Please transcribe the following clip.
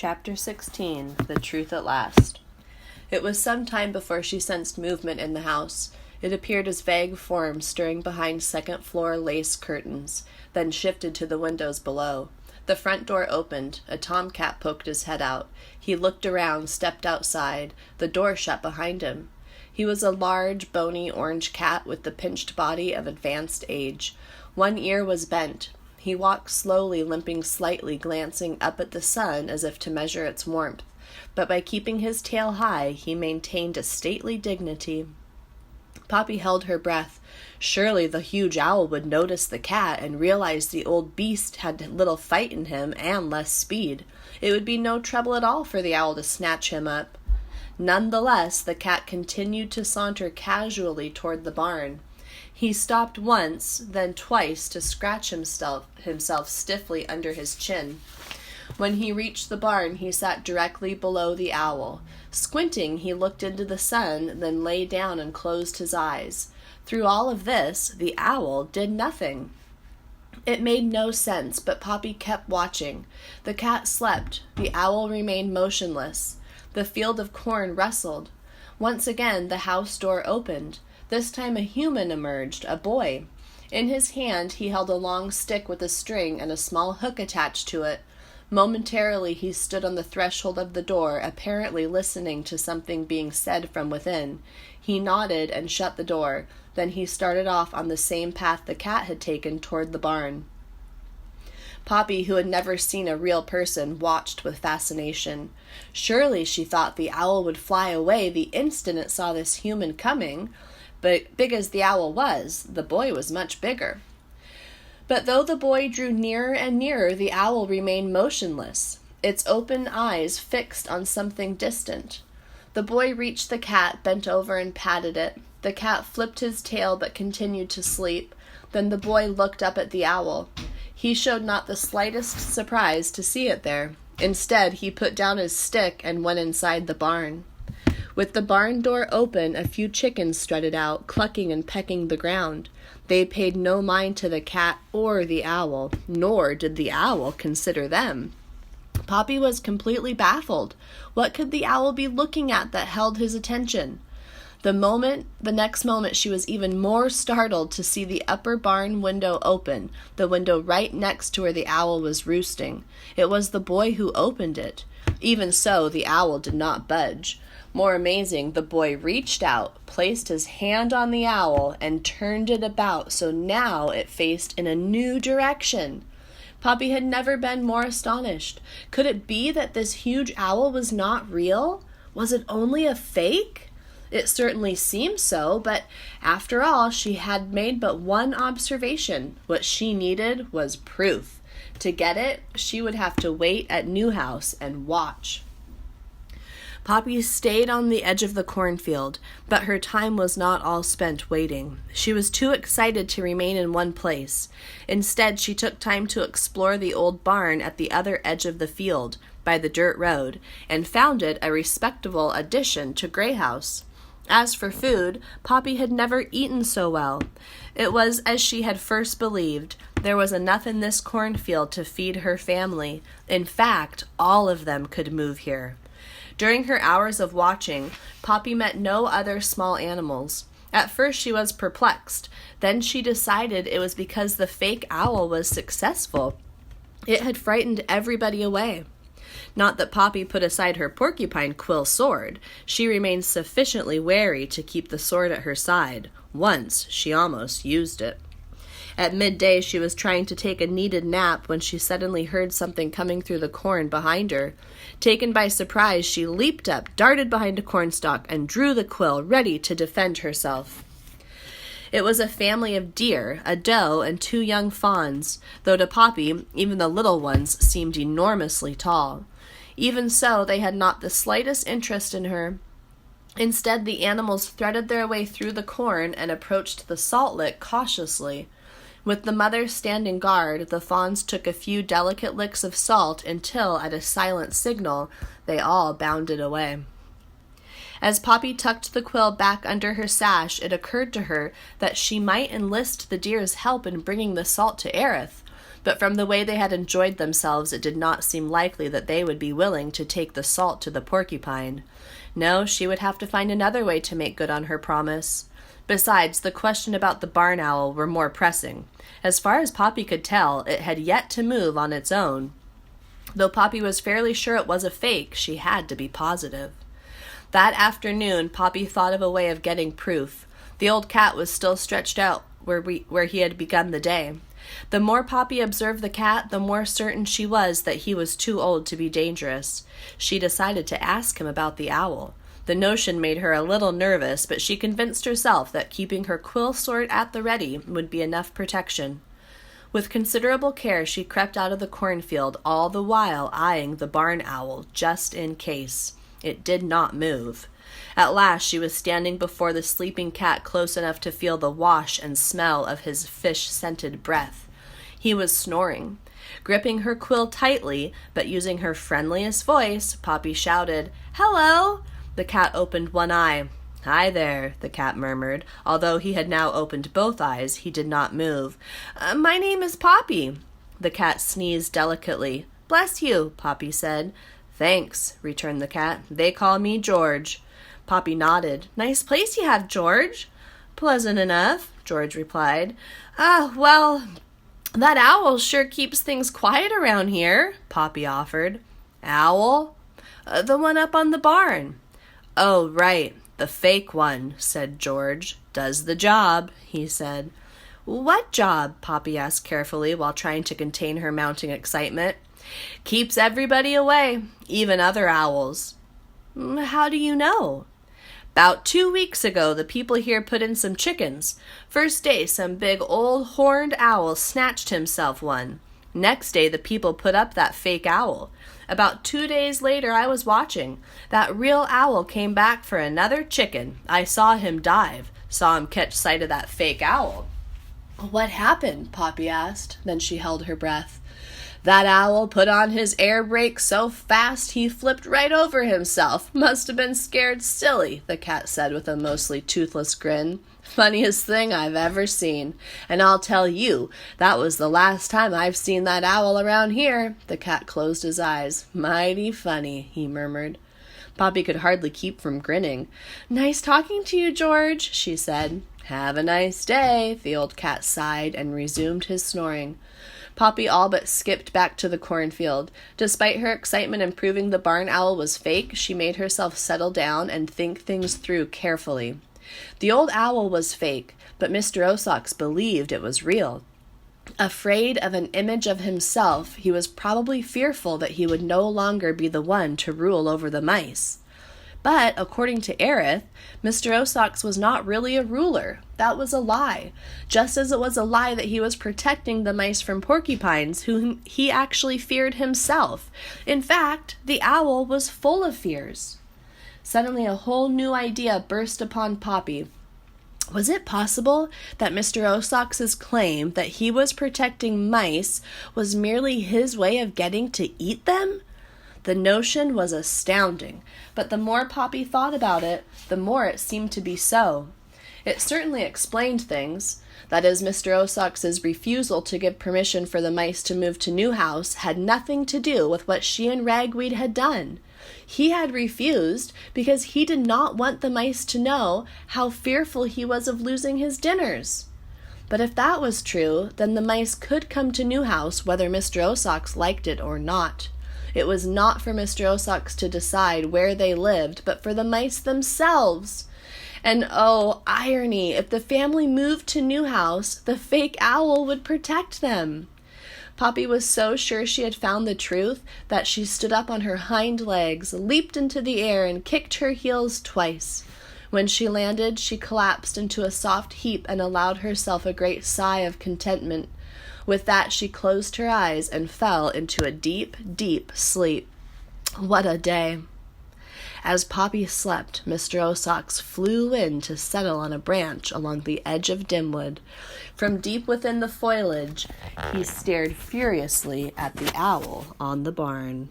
Chapter 16, The Truth at Last. It was some time before she sensed movement in the house. It appeared as vague forms stirring behind second-floor lace curtains, then shifted to the windows below. The front door opened. A tomcat poked his head out. He looked around, stepped outside. The door shut behind him. He was a large, bony orange cat with the pinched body of advanced age. One ear was bent. He walked slowly, limping slightly, glancing up at the sun as if to measure its warmth. But by keeping his tail high, he maintained a stately dignity. Poppy held her breath. Surely the huge owl would notice the cat and realize the old beast had little fight in him and less speed. It would be no trouble at all for the owl to snatch him up. Nonetheless, the cat continued to saunter casually toward the barn. He stopped once, then twice, to scratch himself stiffly under his chin. When he reached the barn, he sat directly below the owl. Squinting, he looked into the sun, then lay down and closed his eyes. Through all of this, the owl did nothing. It made no sense, but Poppy kept watching. The cat slept. The owl remained motionless. The field of corn rustled. Once again, the house door opened. This time a human emerged, a boy. In his hand, he held a long stick with a string and a small hook attached to it. Momentarily, he stood on the threshold of the door, apparently listening to something being said from within. He nodded and shut the door. Then he started off on the same path the cat had taken toward the barn. Poppy, who had never seen a real person, watched with fascination. Surely, she thought, the owl would fly away the instant it saw this human coming. But big as the owl was, the boy was much bigger. But though the boy drew nearer and nearer, the owl remained motionless, its open eyes fixed on something distant. The boy reached the cat, bent over and patted it. The cat flipped his tail but continued to sleep. Then the boy looked up at the owl. He showed not the slightest surprise to see it there. Instead, he put down his stick and went inside the barn. With the barn door open, a few chickens strutted out, clucking and pecking the ground. They paid no mind to the cat or the owl, nor did the owl consider them. Poppy was completely baffled. What could the owl be looking at that held his attention? The next moment, she was even more startled to see the upper barn window open, the window right next to where the owl was roosting. It was the boy who opened it. Even so, the owl did not budge. More amazing, the boy reached out, placed his hand on the owl, and turned it about so now it faced in a new direction. Poppy had never been more astonished. Could it be that this huge owl was not real? Was it only a fake? It certainly seemed so, but after all, she had made but one observation. What she needed was proof. To get it, she would have to wait at Newhouse and watch. Poppy stayed on the edge of the cornfield, but her time was not all spent waiting. She was too excited to remain in one place. Instead, she took time to explore the old barn at the other edge of the field, by the dirt road, and found it a respectable addition to Grey House. As for food, Poppy had never eaten so well. It was as she had first believed. There was enough in this cornfield to feed her family. In fact, all of them could move here. During her hours of watching, Poppy met no other small animals. At first she was perplexed. Then she decided it was because the fake owl was successful. It had frightened everybody away. Not that Poppy put aside her porcupine quill sword. She remained sufficiently wary to keep the sword at her side. Once she almost used it. At midday, she was trying to take a needed nap when she suddenly heard something coming through the corn behind her. Taken by surprise, she leaped up, darted behind a cornstalk, and drew the quill, ready to defend herself. It was a family of deer, a doe, and 2 young fawns, though to Poppy, even the little ones seemed enormously tall. Even so, they had not the slightest interest in her. Instead, the animals threaded their way through the corn and approached the salt lick cautiously. With the mother standing guard, the fawns took a few delicate licks of salt until, at a silent signal, they all bounded away. As Poppy tucked the quill back under her sash, it occurred to her that she might enlist the deer's help in bringing the salt to Aerith. but from the way they had enjoyed themselves it did not seem likely that they would be willing to take the salt to the porcupine. No, she would have to find another way to make good on her promise. Besides, the question about the barn owl were more pressing. As far as Poppy could tell, it had yet to move on its own. Though Poppy was fairly sure it was a fake, she had to be positive. That afternoon, Poppy thought of a way of getting proof. The old cat was still stretched out where he had begun the day. The more Poppy observed the cat, the more certain she was that he was too old to be dangerous. She decided to ask him about the owl. The notion made her a little nervous, but she convinced herself that keeping her quill sword at the ready would be enough protection. With considerable care, she crept out of the cornfield, all the while eyeing the barn owl, just in case. It did not move. At last she was standing before the sleeping cat close enough to feel the wash and smell of his fish-scented breath. He was snoring. Gripping her quill tightly, but using her friendliest voice, Poppy shouted, "Hello!" The cat opened one eye. "Hi there," the cat murmured. Although he had now opened both eyes, he did not move. My name is Poppy." The cat sneezed delicately. "Bless you," Poppy said. "Thanks," returned the cat. "They call me George." Poppy nodded. "Nice place you have, George." "Pleasant enough," George replied. Well, that owl sure keeps things quiet around here," Poppy offered. "Owl?" The one up on the barn." "Oh, right, the fake one," said George. "Does the job," he said. "What job?" Poppy asked carefully while trying to contain her mounting excitement. "Keeps everybody away, even other owls." "How do you know?" "'Bout 2 weeks ago, the people here put in some chickens. First day, some big old horned owl snatched himself one. Next day, the people put up that fake owl. About 2 days later, I was watching. That real owl came back for another chicken. I saw him dive, saw him catch sight of that fake owl." "What happened?" Poppy asked. Then she held her breath. "That owl put on his air brake so fast he flipped right over himself. Must have been scared silly," the cat said with a mostly toothless grin. "Funniest thing I've ever seen. And I'll tell you, that was the last time I've seen that owl around here." The cat closed his eyes. "Mighty funny," he murmured. Poppy could hardly keep from grinning. "Nice talking to you, George," she said. "Have a nice day," the old cat sighed and resumed his snoring. Poppy all but skipped back to the cornfield. Despite her excitement in proving the barn owl was fake, she made herself settle down and think things through carefully. The old owl was fake, but Mr. Osaux believed it was real. Afraid of an image of himself, he was probably fearful that he would no longer be the one to rule over the mice. But, according to Aerith, Mr. Osaux was not really a ruler. That was a lie. Just as it was a lie that he was protecting the mice from porcupines, whom he actually feared himself. In fact, the owl was full of fears. Suddenly a whole new idea burst upon Poppy. Was it possible that Mr. Osaux's claim that he was protecting mice was merely his way of getting to eat them? The notion was astounding, but the more Poppy thought about it, the more it seemed to be so. It certainly explained things. That is, Mr. Osaux's refusal to give permission for the mice to move to Newhouse had nothing to do with what she and Ragweed had done. He had refused because he did not want the mice to know how fearful he was of losing his dinners. But if that was true, then the mice could come to Newhouse whether Mr. Osaux liked it or not. It was not for Mr. Osaux to decide where they lived, but for the mice themselves. And oh, irony, if the family moved to Newhouse, the fake owl would protect them. Poppy was so sure she had found the truth that she stood up on her hind legs, leaped into the air, and kicked her heels twice. When she landed, she collapsed into a soft heap and allowed herself a great sigh of contentment. With that, she closed her eyes and fell into a deep, deep sleep. What a day! As Poppy slept, Mr. Osaux flew in to settle on a branch along the edge of Dimwood. From deep within the foliage, he stared furiously at the owl on the barn.